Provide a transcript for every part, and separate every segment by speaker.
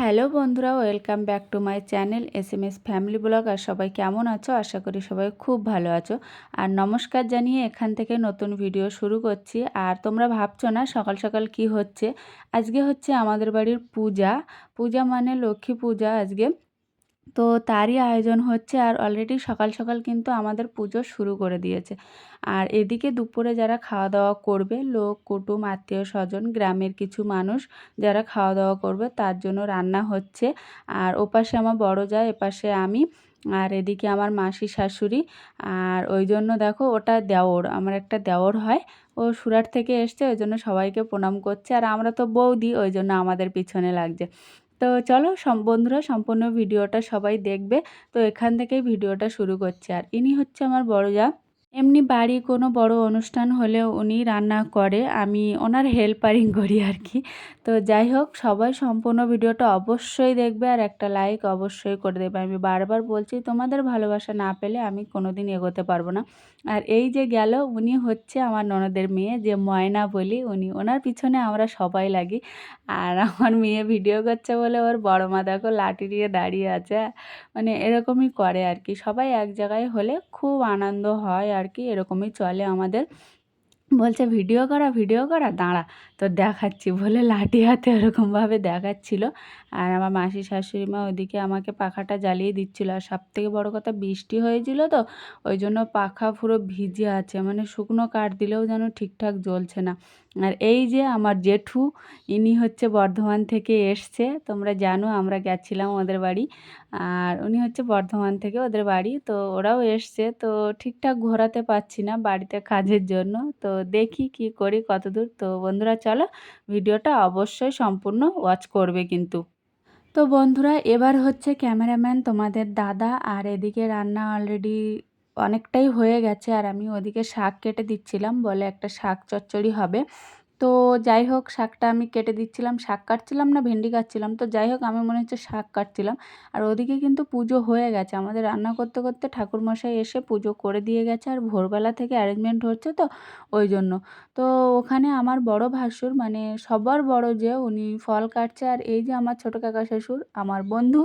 Speaker 1: Hello বন্ধুরা, welcome back to my channel SMS family blog. আর সবাই কেমন আছো? আশা করি সবাই খুব ভালো আছো। আর নমস্কার জানিয়ে এখান থেকে নতুন ভিডিও শুরু করছি। আর তোমরা ভাবছো না সকাল সকাল কি হচ্ছে? আজকে হচ্ছে আমাদের বাড়ির পূজা। পূজা মানে লক্ষ্মী পূজা আজকে। তো তারই আয়োজন হচ্ছে, আর অলরেডি সকাল সকাল কিন্তু আমাদের পুজো শুরু করে দিয়েছে। আর এদিকে দুপুরে যারা খাওয়া দাওয়া করবে, লোক কুটুম আত্মীয় স্বজন গ্রামের কিছু মানুষ যারা খাওয়া দাওয়া করবে তার জন্য রান্না হচ্ছে। আর ওপাশে আমার বড় যা, এপাশে আমি, আর এদিকে আমার মাসি শাশুড়ি। আর ওই জন্য দেখো ওটা দেওর, আমার একটা দেওর হয়, ও সুরাট থেকে এসছে, ওই জন্য সবাইকে প্রণাম করছে। আর আমরা তো বৌদি, ওই জন্য আমাদের পিছনে লাগছে। তো চলো বন্ধুরা, সম্পূর্ণ ভিডিওটা সবাই দেখবে। তো এখান থেকেই ভিডিওটা শুরু করছে। আর ইনি হচ্ছে আমার বড় যা। এমনি বাড়ি কোনো বড় অনুষ্ঠান হলেও উনি রান্না করে, আমি ওনার হেল্পারিং করি আর কি। তো যাই হোক, সবাই সম্পূর্ণ ভিডিওটা অবশ্যই দেখবে আর একটা লাইক অবশ্যই করে দেবে। আমি বারবার বলছি, তোমাদের ভালোবাসা না পেলে আমি কোনোদিন এগোতে পারবো না। আর এই যে গেল, উনি হচ্ছে আমার ননদের মেয়ে, যে ময়না বলি, উনি, ওনার পিছনে আমরা সবাই লাগি। আর আমার মেয়ে ভিডিও করছে বলে ওর বড় মা দেখো লাঠি নিয়ে দাঁড়িয়ে আছে। মানে এরকমই করে আর কি, সবাই এক জায়গায় হলে খুব আনন্দ হয় আর কি, এরকমই চলে আমাদের। বলছে ভিডিও করা দাঁড়া, তো দেখাচ্ছি বলে লাঠি হাতে ওরকমভাবে দেখাচ্ছিল। আর আমার মাসি শাশুড়ি মা ওইদিকে আমাকে পাখাটা জ্বালিয়ে দিচ্ছিল। আর সব থেকে বড়ো কথা, বৃষ্টি হয়েছিল তো, ওই জন্য পাখা পুরো ভিজে আছে, মানে শুকনো কাঠ দিলেও যেন ঠিকঠাক জ্বলছে না। আর এই যে আমার জেঠু, ইনি হচ্ছে বর্ধমান থেকে এসছে, তোমরা জানো আমরা গেছিলাম ওদের বাড়ি। আর উনি হচ্ছে বর্ধমান থেকে ওদের বাড়ি, তো ওরাও এসছে। তো ঠিকঠাক ঘোরাতে পারছি না বাড়িতে কাজের জন্য, তো দেখি কি করি কতদূর। তো বন্ধুরা চলো, ভিডিওটা অবশ্যই সম্পূর্ণ ওয়াচ করবে কিন্তু। তো বন্ধুরা, এবার হচ্ছে ক্যামেরাম্যান তোমাদের দাদা। আর এদিকে রান্না অলরেডি অনেকটাই হয়ে গেছে, আর আমি ওদিকে শাক কেটে দিচ্ছিলাম, বলে একটা শাক চচ্চড়ি হবে। তো যাই হোক, শাকটা আমি কেটে দিচ্ছিলাম, শাক কাটছিলাম না ভেন্ডি কাটছিলাম, তো যাই হোক আমি মনে হচ্ছে শাক কাটছিলাম। আর ওদিকে কিন্তু পুজো হয়ে গেছে, আমাদের রান্না করতে করতে ঠাকুরমশাই এসে পুজো করে দিয়ে গেছে। আর ভোরবেলা থেকে অ্যারেঞ্জমেন্ট হচ্ছে তো, ওই জন্য। তো ওখানে আমার বড় ভাসুর, মানে সবার বড় যে, উনি ফল কাটছে। আর এই যে আমার ছোট কাকা শ্বশুর, আমার বন্ধু,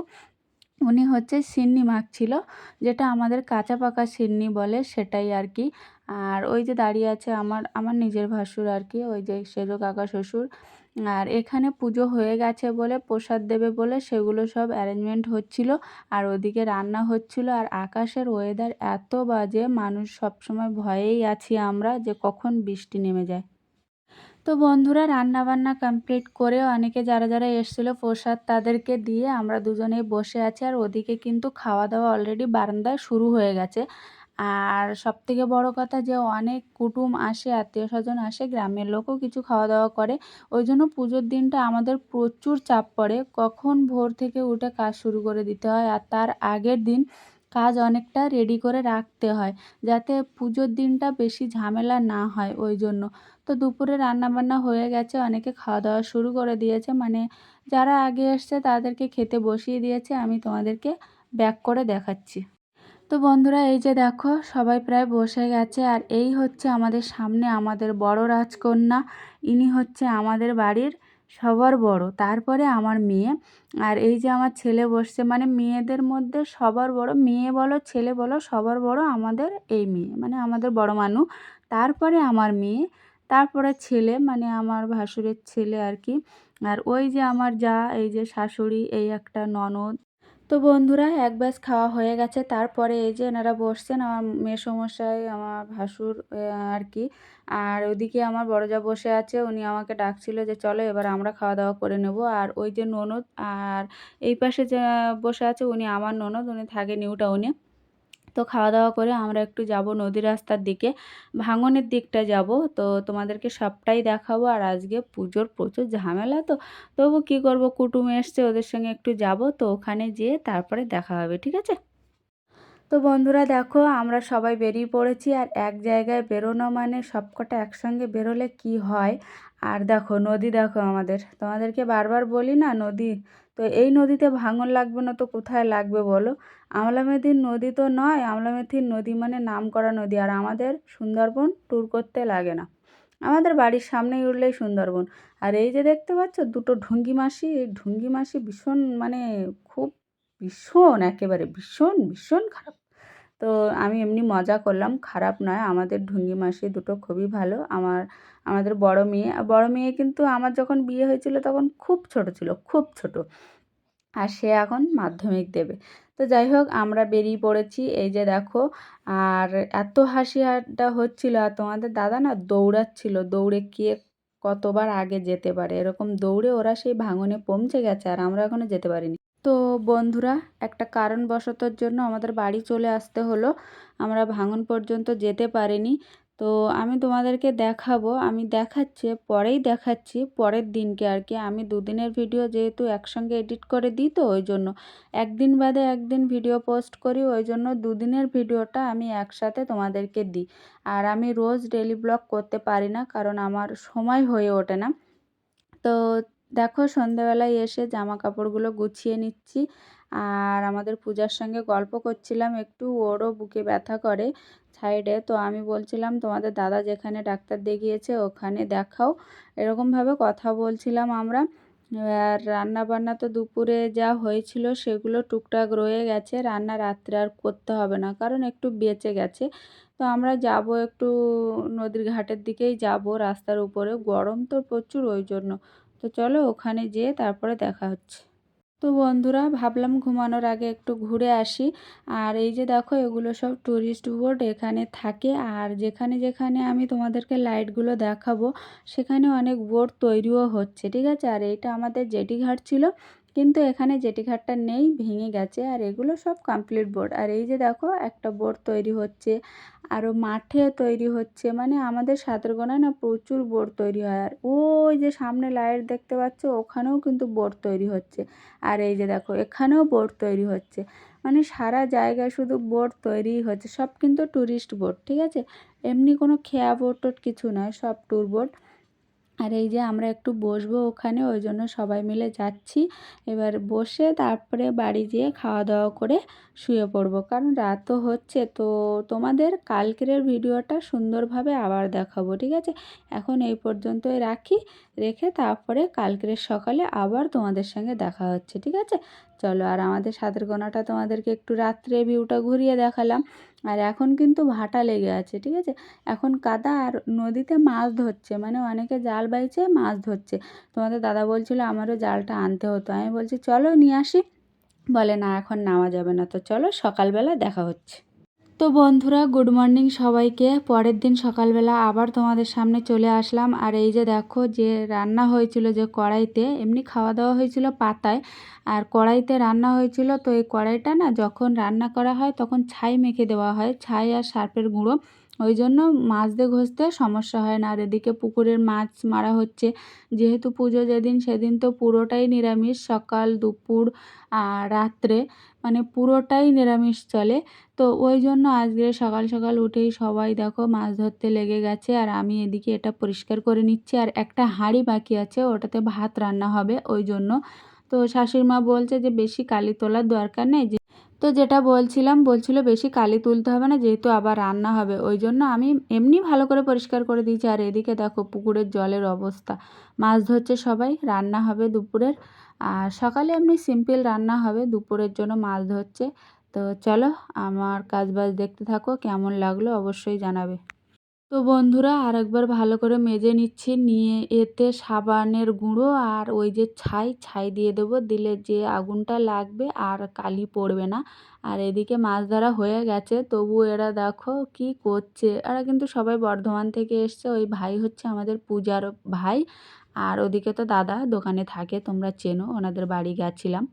Speaker 1: উনি হচ্ছে সিন্নি মাখছিল, যেটা আমাদের কাঁচা পাকা সিন্নি বলে সেটাই আর কি। আর ওই যে দাঁড়িয়ে আছে আমার আমার নিজের ভাসুর আর কি, ওই যে সেজো কাকা শ্বশুর। আর এখানে পুজো হয়ে গেছে বলে, প্রসাদ দেবে বলে সেগুলো সব অ্যারেঞ্জমেন্ট হচ্ছিল। আর ওদিকে রান্না হচ্ছিল। আর আকাশের ওয়েদার এত বাজে, মানুষ সবসময় ভয়েই আছি আমরা যে কখন বৃষ্টি নেমে যায়। তো বন্ধুরা, রান্না বান্না কমপ্লিট করে অনেকে যারা যারা এসেছিলো প্রসাদ তাদেরকে দিয়ে আমরা দুজনেই বসে আছি। আর ওদিকে কিন্তু খাওয়া দাওয়া অলরেডি বারান্দায় শুরু হয়ে গেছে। আর সবথেকে বড় কথা, যে অনেক কুটুম আসে, আত্মীয় স্বজন আসে, গ্রামের লোকও কিছু খাওয়া দাওয়া করে। ওই জন্য পুজোর দিনটা আমাদের প্রচুর চাপ পড়ে, কখন ভোর থেকে উঠে কাজ শুরু করে দিতে হয়। আর তার আগের দিন কাজ অনেকটা রেডি করে রাখতে হয়, যাতে পুজোর দিনটা বেশি ঝামেলা না হয়, ওই জন্য। তো দুপুরে রান্নাবান্না হয়ে গেছে, অনেকে খাওয়া দাওয়া শুরু করে দিয়েছে, মানে যারা আগে এসছে তাদেরকে খেতে বসিয়ে দিয়েছে। আমি তোমাদেরকে ব্যাক করে দেখাচ্ছি। তো বন্ধুরা, এই যে দেখো সবাই প্রায় বসে গেছে। আর এই হচ্ছে আমাদের সামনে আমাদের বড় রাজকন্যা, ইনি হচ্ছে আমাদের বাড়ির সবার বড়, তারপরে আমার মেয়ে। আর এই যে আমার ছেলে বসছে, মানে মেয়েদের মধ্যে সবার বড়, মেয়ে বলো ছেলে বলো সবার বড় আমাদের এই মেয়ে, মানে আমাদের বড় মানু। তারপরে আমার মেয়ে, তারপরে ছেলে, মানে আমার ভাসুরের ছেলে আর কি। আর ওই যে আমার যা, এই যে শাশুড়ি, এই একটা ননদ। তো বন্ধুরা, এক ব্যাচ খাওয়া হয়ে গেছে, তারপরে এই যে এনারা বসছেন, আমার মেসোমশাই, আমার ভাসুর আর কি। আর ওদিকে আমার বড় যা বসে আছে, উনি আমাকে ডাকছিল যে চলো এবার আমরা খাওয়া দাওয়া করে নেব। আর ওই যে ননদ, আর এই পাশে যে বসে আছে উনি আমার ননদ, উনি থাকে নিউ টাউনে। তো খাওয়া দাওয়া করে আমরা একটু যাব নদী রাস্তার দিকে, ভাঙনের দিকটা যাব। তো তোমাদেরকে সবটাই দেখাবো। আর আজকে পুজোর প্রচুর ঝামেলা, তো তবু কি করব, কুটুম এসছে, ওদের সঙ্গে একটু যাব, তো ওখানে যেয়ে তারপরে দেখা হবে, ঠিক আছে? তো বন্ধুরা দেখো, আমরা সবাই বেরিয়ে পড়েছি। আর এক জায়গায় বেরোনো মানে সবকটা একসঙ্গে বেরোলে কি হয়। আর দেখো নদী, দেখো আমাদের, তোমাদেরকে বারবার বলি না নদী। তো এই নদীতে ভাঙন লাগবে না তো কোথায় লাগবে বলো? আমলামেধির নদী তো নয়, আমলামেধির নদী মানে নাম করা নদী। আর আমাদের সুন্দরবন ট্যুর করতে লাগে না। আমাদের বাড়ির সামনেই উঠলেই সুন্দরবন। আর এই যে দেখতে পাচ্ছ দুটো ঢুঙ্গি মাসি, এই ঢুঙ্গি মাসি ভীষণ মানে খুব ভীষণ একেবারে ভীষণ খারাপ। তো আমি এমনি মজা করলাম, খারাপ নয়। আমাদের ঢুঙ্গি মাসি দুটো খুবই ভালো। আমাদের বড় মেয়ে কিন্তু আমার যখন বিয়ে হয়েছিল তখন খুব ছোট ছিল, খুব ছোট। আর সে এখন মাধ্যমিক দেবে। তো যাই হোক আমরা বেরিয়ে পড়েছি, এই যে দেখো। আর এত হাসি আড্ডা হচ্ছিল, আর তোমাদের দাদা না দৌড়াচ্ছিল, দৌড়ে কে কতবার আগে যেতে পারে এরকম দৌড়ে ওরা সেই ভাঙনে পৌঁছে গেছে, আর আমরা এখনো যেতে পারিনি। তো বন্ধুরা, একটা কারণবশতর জন্য আমাদের বাড়ি চলে আসতে হলো, আমরা ভাঙন পর্যন্ত যেতে পারিনি। তো আমি তোমাদেরকে দেখাবো, আমি দেখাচ্ছি পরেই দেখাচ্ছি পরের দিনকে আর কি। আমি দুদিনের ভিডিও যেহেতু একসঙ্গে এডিট করে দিই, তো ওই জন্য একদিন বাদে একদিন ভিডিও পোস্ট করি, ওই জন্য দুদিনের ভিডিওটা আমি একসাথে তোমাদেরকে দিই। আর আমি রোজ ডেলি ব্লগ করতে পারি না, কারণ আমার সময় হয়ে ওঠে না। তো দেখো সন্ধেবেলায় এসে জামা কাপড়গুলো গুছিয়ে নিচ্ছি, আর আমাদের পূজার সঙ্গে গল্প করছিলাম একটু, ওরও বুকে ব্যথা করে সাইডে। তো আমি বলছিলাম তোমাদের দাদা যেখানে ডাক্তার দেখিয়েছে ওখানে দেখাও, এরকমভাবে কথা বলছিলাম আমরা। আর রান্না বান্না তো দুপুরে যা হয়েছিল সেগুলো টুকটাক রয়ে গেছে, রান্না রাত্রে আর করতে হবে না কারণ একটু বেঁচে গেছে। তো আমরা যাব একটু নদীর ঘাটের দিকেই যাব, রাস্তার উপরে গরম তো প্রচুর ওই জন্য। তো চলো ওখানে যেয়ে তারপরে দেখা হচ্ছে। তো বন্ধুরা ভাবলাম ঘুমানোর আগে একটু ঘুরে আসি। আর এই যে দেখো এগুলো সব টুরিস্ট বোট এখানে থাকে, আর যেখানে যেখানে আমি তোমাদেরকে লাইটগুলো দেখাবো সেখানে অনেক বোট তৈরিও হচ্ছে, ঠিক আছে। আর এইটা আমাদের জেটিঘাট ছিল, কিন্তু এখানে জেটিঘাটটা নেই, ভেঙে গেছে। আর এগুলো সব কমপ্লিট বোট। আর এই যে দেখো একটা বোট তৈরি হচ্ছে, আরও মাঠে তৈরি হচ্ছে, মানে আমাদের সাঁতরগোনায় না প্রচুর বোট তৈরি হয়। আর ওই যে সামনে লাইট দেখতে পাচ্ছ ওখানেও কিন্তু বোট তৈরি হচ্ছে। আর এই যে দেখো এখানেও বোট তৈরি হচ্ছে, মানে সারা জায়গায় শুধু বোট তৈরিই হচ্ছে, সব কিন্তু ট্যুরিস্ট বোট, ঠিক আছে। এমনি কোনো খেয়া বোট টোট কিছু নয়, সব ট্যুর বোট। আর এই যে আমরা একটু বসবো ওখানে, ওই জন্য সবাই মিলে যাচ্ছি। এবার বসে তারপরে বাড়ি যেয়ে খাওয়া দাওয়া করে শুয়ে পড়বো, কারণ রাতও হচ্ছে। তো তোমাদের কালকের ভিডিওটা সুন্দরভাবে আবার দেখাবো, ঠিক আছে। এখন এই পর্যন্তই রাখি, রেখে তারপরে কালকের সকালে আবার তোমাদের সঙ্গে দেখা হচ্ছে, ঠিক আছে। চলো, আর আমাদের সাতের কোনাটা তোমাদেরকে একটু রাত্রে ভিউটা ঘুরিয়ে দেখালাম। আর এখন কিন্তু ভাটা লেগে আছে, ঠিক আছে। এখন কাদা, আর নদীতে মাছ ধরছে, মানে অনেকে জাল বাইছে মাছ ধরছে। তোমাদের দাদা বলছিল আমারও জালটা আনতে হতো, আমি বলছি চলো নিয়ে আসি, বলে না এখন নেওয়া যাবে না। তো চলো সকালবেলা দেখা হচ্ছে। তো বন্ধুরা গুড মর্নিং সবাইকে। পরের দিন সকালবেলা আবার তোমাদের সামনে চলে আসলাম। আর এই যে দেখো যে রান্না হয়েছিল যে কড়াইতে, এমনি খাওয়া দাওয়া হয়েছিল পাতায়, আর কড়াইতে রান্না হয়েছিল। তো এই কড়াইটা না যখন রান্না করা হয় তখন ছাই মেখে দেওয়া হয়, ছাই আর সার্ফের গুঁড়ো, ওই জন্য মাছ দিয়ে ঘষতে সমস্যা হয় না। আর এদিকে পুকুরের মাছ মারা হচ্ছে, যেহেতু পুজো যেদিন সেদিন তো পুরোটাই নিরামিষ, সকাল দুপুর আর রাত্রে, মানে পুরোটাই নিরামিষ চলে। তো ওই জন্য আজকে সকাল সকাল উঠেই সবাই দেখো মাছ ধরতে লেগে গেছে, আর আমি এদিকে এটা পরিষ্কার করে নিচ্ছি। আর একটা হাঁড়ি বাকি আছে, ওটাতে ভাত রান্না হবে ওই জন্য। তো শাশুড়ি মা বলছে যে বেশি কালি তোলার দরকার নেই, যে তো যেটা বলছিল বেশি কালি তুলতে হবে না, যেহেতু আবার রান্না হবে, ওই জন্য আমি এমনি ভালো করে পরিষ্কার করে দিয়েছি। আর এদিকে দেখো পুকুরের জলের অবস্থা, মাছ ধরছে সবাই, রান্না হবে দুপুরের। আর সকালে এমনি সিম্পল রান্না হবে, দুপুরের জন্য মাছ ধরছে। তো চলো আমার কাজবাজ দেখতে থাকো, কেমন লাগলো অবশ্যই জানাবে। তো বন্ধুরা আরেকবার ভালো করে মেজে নিচ্ছি, নিয়ে এতে সাবানের গুঁড়ো আর ওই যে ছাই দিয়ে দেবো, দিলে যে আগুনটা লাগবে আর কালি পড়বে না। আর এদিকে মাছ ধরা হয়ে গেছে, তবু এরা দেখো কি করছে। এরা কিন্তু সবাই বর্ধমান থেকে এসছে, ওই ভাই হচ্ছে আমাদের পূজার ভাই। আর ওদিকে তো দাদা দোকানে থাকে, তোমরা চেনো, ওনাদের বাড়ি গেছিলাম।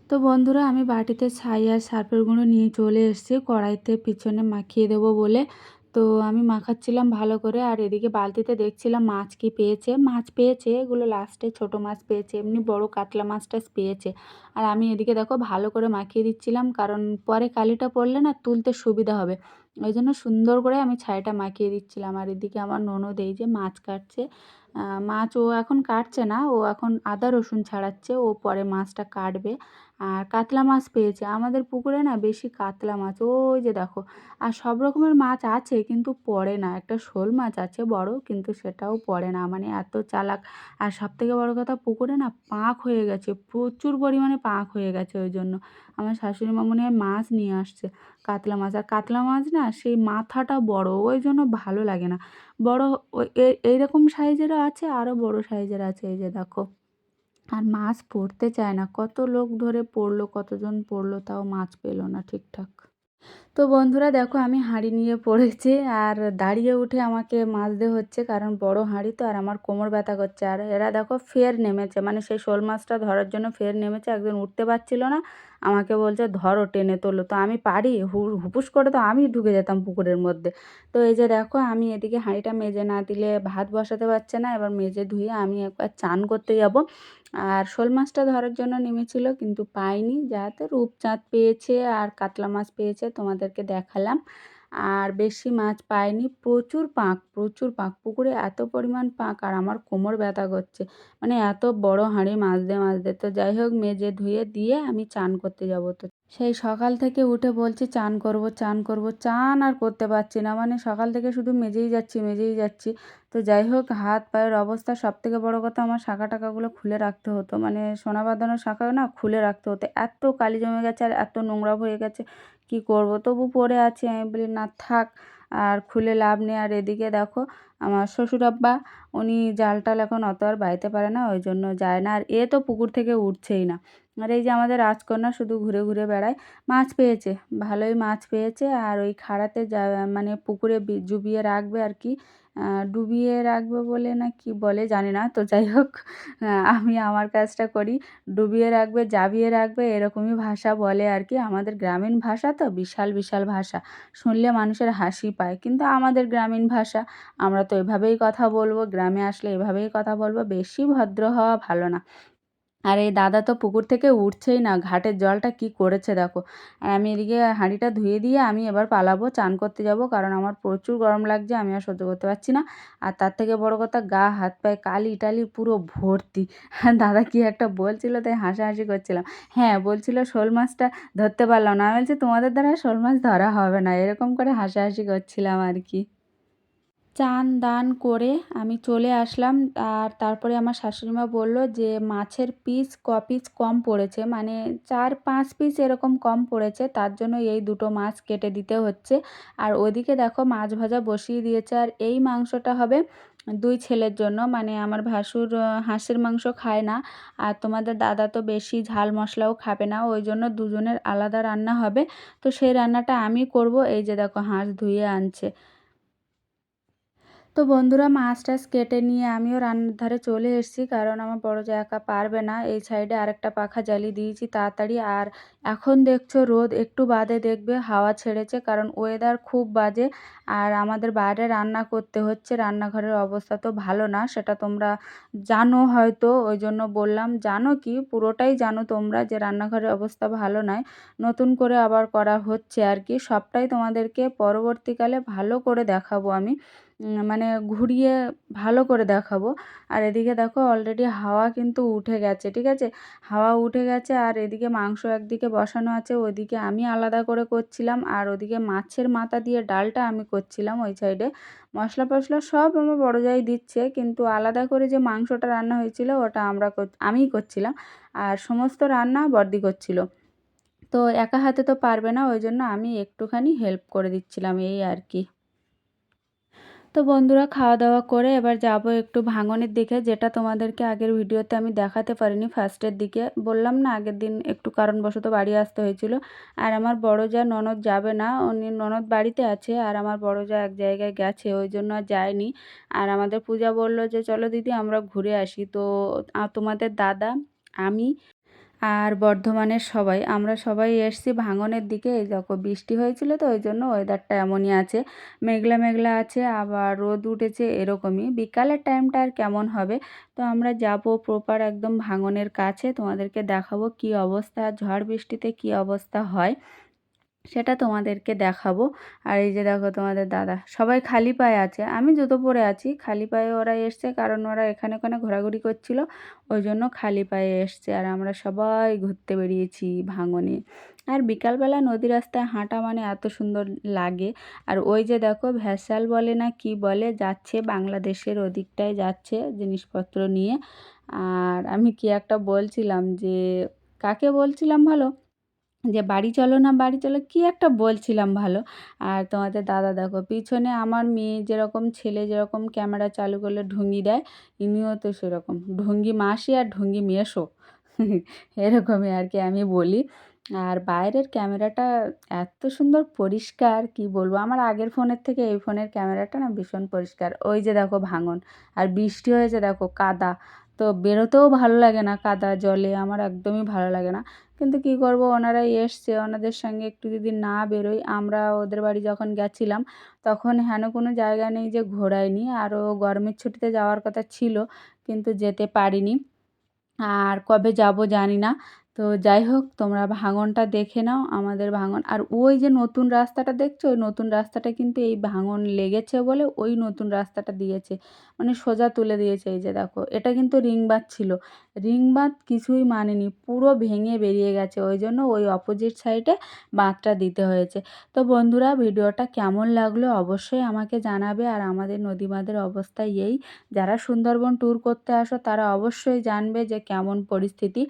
Speaker 1: তো বন্ধুরা আমি বাটিতে ছাই আর সার্ফের গুঁড়ো নিয়ে চলে এসেছি কড়াইতে পিছনে মাখিয়ে দেবো বলে। তো আমি মাখাচ্ছিলাম ভালো করে, আর এদিকে বালতিতে দেখছিলাম মাছ কি পেয়েছে। মাছ পেয়েছে, এগুলো লাস্টে ছোট মাছ পেয়েছে, এমনি বড় কাতলা মাছটা পেয়েছে। আর আমি এদিকে দেখো ভালো করে মাখিয়ে দিচ্ছিলাম, কারণ পরে কালিটা পড়লে না তুলতে সুবিধা হবে, ওই জন্য সুন্দর করে আমি ছাইটা মাখিয়ে দিচ্ছিলাম। আর এদিকে আমার ননদ এই যে মাছ কাটছে। মাছ ও এখন কাটছে না, ও এখন আদা রসুন ছাড়াচ্ছে, ও পরে মাছটা কাটবে। আর কাতলা মাছ পেয়েছে। আমাদের পুকুরে না বেশি কাতলা মাছ, ওই যে দেখো। আর সব রকমের মাছ আছে কিন্তু পড়ে না। একটা শোল মাছ আছে বড়, কিন্তু সেটাও পড়ে না, মানে এত চালাক। আর সবথেকে বড় কথা, পুকুরে না পাঁক হয়ে গেছে, প্রচুর পরিমাণে পাঁক হয়ে গেছে। ওই জন্য আমার শাশুড়ি মা মনে হয় মাছ নিয়ে আসছে, কাতলা মাছ। আর কাতলা মাছ না সেই মাথাটা বড়, ওই জন্য ভালো লাগে না। বড় এইরকম সাইজেরও আছে, আরও বড় সাইজের আছে, এই যে দেখো। আর মাছ পড়তে চায় না, কত লোক ধরে পড়লো, কতজন পড়লো, তাও মাছ পেলো না ঠিকঠাক। তো বন্ধুরা দেখো, আমি হাঁড়ি নিয়ে পড়েছি আর দাঁড়িয়ে উঠে আমাকে মাজতে হচ্ছে, কারণ বড় হাঁড়ি তো, আর আমার কোমর ব্যথা করছে। আর এরা দেখো ফের নেমেছে, মানে সেই শোল মাছটা ধরার জন্য ফের নেমেছে। একজন উঠতে পারছিল না, আমাকে বলছে ধরো, টেনে তোলো। তো আমি পারি, হুপুস করে তো আমি ঢুকে যেতাম পুকুরের মধ্যে। তো এই যে দেখো, আমি এদিকে হাঁড়িটা মেজে না দিলে ভাত বসাতে পারছে না, এবার মেজে ধুয়ে আমি একবার চান করতে যাব। আর শোল মাছটা ধরার জন্য নেমেছিল কিন্তু পাইনি, যাতে রূপচাঁদ পেয়েছে আর কাতলা মাছ পেয়েছে তোমাদেরকে দেখালাম। আর বেশি মাছ পাইনি, প্রচুর পাঁক, প্রচুর পাঁক, পুকুরে এত পরিমাণ পাঁক, আর আমার কোমর ব্যথা করছে, মানে এত বড় হাঁড়ি মাজতে মাজতে। তো যাই হোক, মেজে ধুয়ে দিয়ে আমি চান করতে যাব। তো সেই সকাল থেকে উঠে বলছি চান করব, চান করব, চান আর করতে পারছি না, মানে সকাল থেকে শুধু মেজেই যাচ্ছি, মেজেই যাচ্ছি। তো যাই হোক, হাত পায়ের অবস্থা, সবথেকে বড় কথা, আমার শাঁখা টাকাগুলো খুলে রাখতে হতো, মানে সোনা বাঁধানোর শাঁখাও না খুলে রাখতে হতো, এত কালি জমে গেছে আর এত নোংরা হয়ে গেছে, কি করব। তবু পরে আছি, আমি বলি না থাক, আর খুলে লাভ নেই। আর এদিকে দেখো, আমার শ্বশুর আব্বা, উনি জাল টাল এখন অত আর বাইতে পারে না, ওই জন্য যায় না। আর এ তো পুকুর থেকে উঠছেই না। আর এই যে আমাদের রাজকন্যা শুধু ঘুরে ঘুরে বেড়ায়। মাছ পেয়েছে, ভালোই মাছ পেয়েছে। আর ওই খাড়াতে যা, মানে পুকুরে ডুবিয়ে রাখবে আর কি, ডুবিয়ে রাখবে বলে না কি বলে জানি না। তো যাই হোক, আমি আমার কাজটা করি, ডুবিয়ে রাখবে, জাবিয়ে রাখবে, এরকমই ভাষা বলে আর কি। আমাদের গ্রামীণ ভাষা তো, বিশাল বিশাল ভাষা, শুনলে মানুষের হাসি পায়, কিন্তু আমাদের গ্রামীণ ভাষা, আমরা তো এভাবেই কথা বলবো, গ্রামে আসলে এভাবেই কথা বলবো, বেশি ভদ্র হওয়া ভালো না। আর এই দাদা তো পুকুর থেকে উঠছেই না, ঘাটের জলটা কি করেছে দেখো। আর আমি এদিকে হাঁড়িটা ধুয়ে দিয়ে আমি এবার পালাবো, চান করতে যাব, কারণ আমার প্রচুর গরম লাগছে, আমি আর সহ্য করতে পারছি না। আর তার থেকে বড় কথা, গা হাত পায়ে কালি টালি পুরো ভর্তি। দাদা কি একটা বলছিল, তাই হাসাহাসি করছিলাম। হ্যাঁ, বলছিল শোল মাছটা ধরতে পারলাম না, আমি বলছি তোমাদের দ্বারা শোল মাছ ধরা হবে না, এরকম করে হাসাহাসি করছিলাম আর কি। চান দান করে আমি চলে আসলাম। আর তারপরে আমার শাশুড়িমা বলল যে মাছের পিস পিস কম পড়েছে, মানে 4-5 পিস এরকম কম পড়েছে, তার জন্য এই দুটো মাছ কেটে দিতে হচ্ছে। আর ওদিকে দেখো মাছ ভাজা বসিয়ে দিয়েছে। আর এই মাংসটা হবে দুই ছেলের জন্য, মানে আমার ভাসুর হাঁসের মাংস খায় না, আর তোমাদের দাদা তো বেশি ঝাল মশলাও খাবে না, ওই জন্য দুজনের আলাদা রান্না হবে। তো সেই রান্নাটা আমি করব। এই যে দেখো, হাঁস ধুয়ে আনছে। তো বন্ধুরা, মাছ টাছ কেটে নিয়ে আমিও রান্নার ধারে চলে এসেছি, কারণ আমার বড় জা একা পারবে না। এই সাইডে আরেকটা পাখা জ্বালিয়ে দিয়েছি তাড়াতাড়ি। আর এখন দেখছো রোদ, একটু বাদে দেখবে হাওয়া ছেড়েছে, কারণ ওয়েদার খুব বাজে। আর আমাদের বাইরে রান্না করতে হচ্ছে, রান্নাঘরের অবস্থা তো ভালো না, সেটা তোমরা জানো হয়তো, ওই জন্য বললাম। জানো কি, পুরোটাই জানো তোমরা, যে রান্নাঘরের অবস্থা ভালো নয়, নতুন করে আবার করা হচ্ছে আর কি। সবটাই তোমাদেরকে পরবর্তীকালে ভালো করে দেখাবো আমি, মানে ঘুরিয়ে ভালো করে দেখাবো। আর এদিকে দেখো, অলরেডি হাওয়া কিন্তু উঠে গেছে, ঠিক আছে, হাওয়া উঠে গেছে। আর এদিকে মাংস একদিকে বসানো আছে, ওদিকে আমি আলাদা করে করছিলাম, আর ওদিকে মাছের মাথা দিয়ে ডালটা আমি করছিলাম ওই সাইডে। মশলা ফসলা সব আমার বড় জাই দিচ্ছে, কিন্তু আলাদা করে যে মাংসটা রান্না হয়েছিল ওটা আমিই করছিলাম, আর সমস্ত রান্না বড়দি করছিল। তো একা হাতে তো পারবে না, ওই জন্য আমি একটুখানি হেল্প করে দিচ্ছিলাম, এই আর কি। তো বন্ধুরা, খাওয়া দাওয়া করে এবার যাব একটু ভাঙনের দিকে, যেটা তোমাদেরকে আগের ভিডিওতে আমি দেখাতে পারিনি। ফার্স্টের দিকে বললাম না, আগের দিন একটু কারণবশত বাড়ি আসতে হয়েছিল। আর আমার বড় যা ননদ যাবে না, উনি ননদ বাড়িতে আছে, আর আমার বড় যা এক জায়গায় গেছে, ওই জন্য আর যায়নি। আর আমাদের পূজা বলল যে চলো দিদি আমরা ঘুরে আসি। তো তোমাদের দাদা, আমি আর বর্ধমানের সবাই, আমরা সবাই এসছি ভাঙনের দিকে। এই দেখো, বৃষ্টি হয়েছিল তো, ওই জন্য ওয়েদারটা এমনই আছে, মেঘলা মেঘলা আছে, আবার রোদ উঠেছে, এরকমই। বিকালের টাইমটা আর কেমন হবে। তো আমরা যাব প্রপার একদম ভাঙনের কাছে, তোমাদেরকে দেখাবো কি অবস্থা, ঝড় বৃষ্টিতে কি অবস্থা হয়। সেটা তোমাদেরকে দেখাবো। আর এই যে দেখো তোমাদের দাদা সবাই খালি পায়ে আছে, আমি জুতো পরে আছি। খালি পায়ে ওরা এসছে কারণ ওরা এখানে ওখানে ঘোরাঘুরি করছিল, ওই জন্য খালি পায়ে এসছে। আর আমরা সবাই ঘুরতে বেরিয়েছি ভাঙনে। আর বিকালবেলা নদী রাস্তায় হাঁটা মানে এত সুন্দর লাগে। আর ওই যে দেখো ভ্যাসাল বলে না কি বলে যাচ্ছে, বাংলাদেশের ওদিকটায় যাচ্ছে জিনিসপত্র নিয়ে। আর আমি কি একটা বলছিলাম যে, কাকে বলছিলাম ভালো, যে বাড়ি চলো না বাড়ি চলো, কি একটা বলছিলাম ভালো। আর তোমাদের দাদা দেখো পিছনে, আমার মেয়ে যেরকম, ছেলে যেরকম ক্যামেরা চালু করলে ঢুঙ্গি দেয়, ইনিও তো সেরকম ঢুঙ্গি মাসি আর ঢুঙ্গি মেশো এরকমই আর কি আমি বলি। আর বাইরের ক্যামেরাটা এত সুন্দর পরিষ্কার কি বলবো, আমার আগের ফোনের থেকে এই ফোনের ক্যামেরাটা না ভীষণ পরিষ্কার। ওই যে দেখো ভাঙন, আর বৃষ্টি হয়েছে দেখো কাদা, তো বেরোতেও ভালো লাগে না কাদা জলে, আমার একদমই ভালো লাগে না। কিন্তু কি করব, ওনারাই এসছে, ওনাদের সঙ্গে একটু যদি না বেরোই, আমরা ওদের বাড়ি যখন গেছিলাম তখন হেন কোনো জায়গা নেই যে ঘোরায়নি। আরও গরমের ছুটিতে যাওয়ার কথা ছিল কিন্তু যেতে পারিনি, আর কবে যাব জানি না। তো যাই হোক, তোমরা ভাঙনটা দেখে নাও, আমাদের ভাঙন। আর ওই যে নতুন রাস্তাটা দেখছো, ওই নতুন রাস্তাটা কিন্তু এই ভাঙন লেগেছে বলে ওই নতুন রাস্তাটা দিয়েছে, মানে সোজা তুলে দিয়েছে। এই যে দেখো, এটা কিন্তু রিং বাঁধ ছিল, রিং বাঁধ কিছুই মানেনি, পুরো ভেঙে বেরিয়ে গেছে, ওই জন্য ওই অপোজিট সাইডে বাঁধটা দিতে হয়েছে। তো বন্ধুরা, ভিডিওটা কেমন লাগলো অবশ্যই আমাকে জানাবে। আর আমাদের নদী বাঁধের অবস্থা এই, যারা সুন্দরবন ট্যুর করতে আসো তারা অবশ্যই জানবে যে কেমন পরিস্থিতি।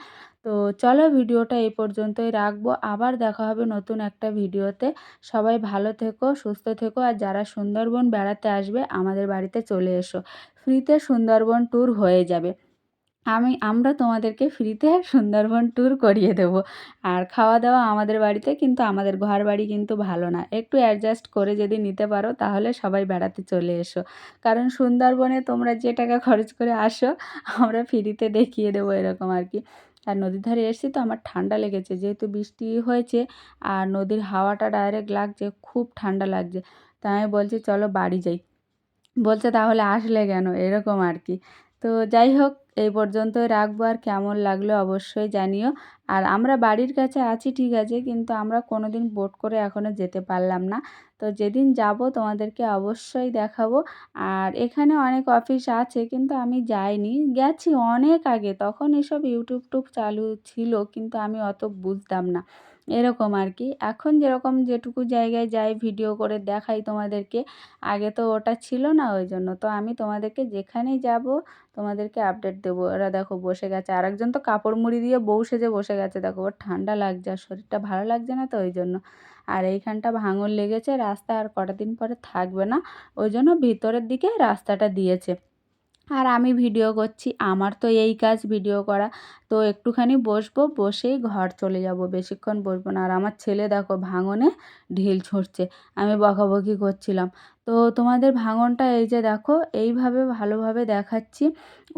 Speaker 1: তো চলো, ভিডিওটা এই পর্যন্তই রাখবো, আবার দেখা হবে নতুন একটা ভিডিওতে। সবাই ভালো থেকো, সুস্থ থেকো। আর যারা সুন্দরবন বেড়াতে আসবে আমাদের বাড়িতে চলে এসো, ফ্রিতে সুন্দরবন ট্যুর হয়ে যাবে। আমরা তোমাদেরকে ফ্রিতে সুন্দরবন ট্যুর করিয়ে দেব। আর খাওয়া দাওয়া আমাদের বাড়িতে, কিন্তু আমাদের ঘর বাড়ি কিন্তু ভালো না, একটু অ্যাডজাস্ট করে যদি নিতে পারো তাহলে সবাই বেড়াতে চলে এসো। কারণ সুন্দরবনে তোমরা যে টাকা খরচ করে আসো আমরা ফ্রিতে দেখিয়ে দেবো, এরকম আর কি। আর নদীর ধারে এসেছি তো আমার ঠান্ডা লেগেছে, যেহেতু বৃষ্টি হয়েছে আর নদীর হাওয়াটা ডাইরেক্ট লাগছে, খুব ঠান্ডা লাগছে। তাই আমি বলছি চলো বাড়ি যাই, বলছে তাহলে আসলে কেন, এরকম আর কি। তো যাই হোক, এই পর্যন্তই রাখবো। আর কেমন লাগলো অবশ্যই জানিও। আর আমরা বাড়ির কাছে আছি ঠিক আছে, কিন্তু আমরা কোনো দিন বোট করে এখনও যেতে পারলাম না। তো যেদিন যাব তোমাদেরকে অবশ্যই দেখাবো। আর এখানে অনেক অফিস আছে কিন্তু আমি যাইনি, গেছি অনেক আগে, তখন এসব ইউটিউব টুব চালু ছিল কিন্তু আমি অত বুঝতাম না, এরকম আর কি। এখন যেরকম যেটুকু জায়গায় যাই ভিডিও করে দেখাই তোমাদেরকে, আগে তো ওটা ছিল না, ওই জন্য তো আমি তোমাদেরকে যেখানেই যাব তোমাদেরকে আপডেট দেবো। ওরা দেখো বসে গেছে, আরেকজন তো কাপড় মুড়ি দিয়ে বউ সেজে বসে গেছে, দেখো ওর ঠান্ডা লাগছে আর শরীরটা ভালো লাগছে না, তো ওই জন্য। আর এইখানটা ভাঙন লেগেছে, রাস্তা আর কটা দিন পরে থাকবে না, ওই জন্য ভিতরের দিকে রাস্তাটা দিয়েছে। আর আমি ভিডিও করছি, আমার তো এই কাজ ভিডিও করা। তো একটুখানি বসবো, বসেই ঘর চলে যাব, বেশিক্ষণ বসবো না। আর আমার ছেলে দেখো ভাঙনে ঢিল ছুঁড়ছে, আমি বকাবকি করছিলাম। তো তোমাদের ভাঙনটা এই যে দেখো এইভাবে ভালোভাবে দেখাচ্ছি,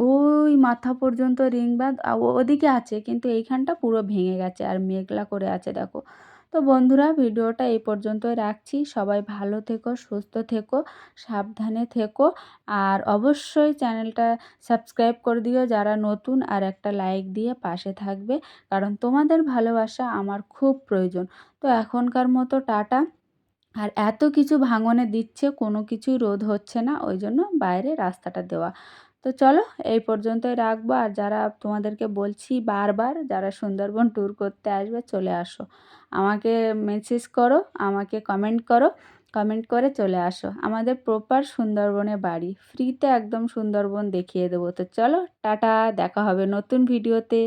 Speaker 1: ওই মাথা পর্যন্ত রিং বাঁধ ওদিকে আছে, কিন্তু এইখানটা পুরো ভেঙে গেছে আর মেঘলা করে আছে দেখো। তো বন্ধুরা, ভিডিওটা এই পর্যন্তই রাখছি, সবাই ভালো থেকো, সুস্থ থেকো, সাবধানে থেকো। আর অবশ্যই চ্যানেলটা সাবস্ক্রাইব করে দিও যারা নতুন, আর একটা লাইক দিয়ে পাশে থাকবে, কারণ তোমাদের ভালোবাসা আমার খুব প্রয়োজন। তো এখনকার মতো টাটা। আর এত কিছু ভাঙনে দিচ্ছে, কোনো কিছুই রোধ হচ্ছে না, ওই জন্য বাইরে রাস্তাটা দেওয়া। তো চলো, এই পর্যন্তই রাখবো। আর যারা তোমাদেরকে বলছি বারবার, যারা সুন্দরবন ট্যুর করতে আসবে চলে আসো, আমাকে মেসেজ করো, আমাকে কমেন্ট করো, কমেন্ট করে চলে আসো। আমাদের প্রপার সুন্দরবনে বাড়ি, ফ্রিতে একদম সুন্দরবন দেখিয়ে দেবো। তো চলো টাটা, দেখা হবে নতুন ভিডিওতে।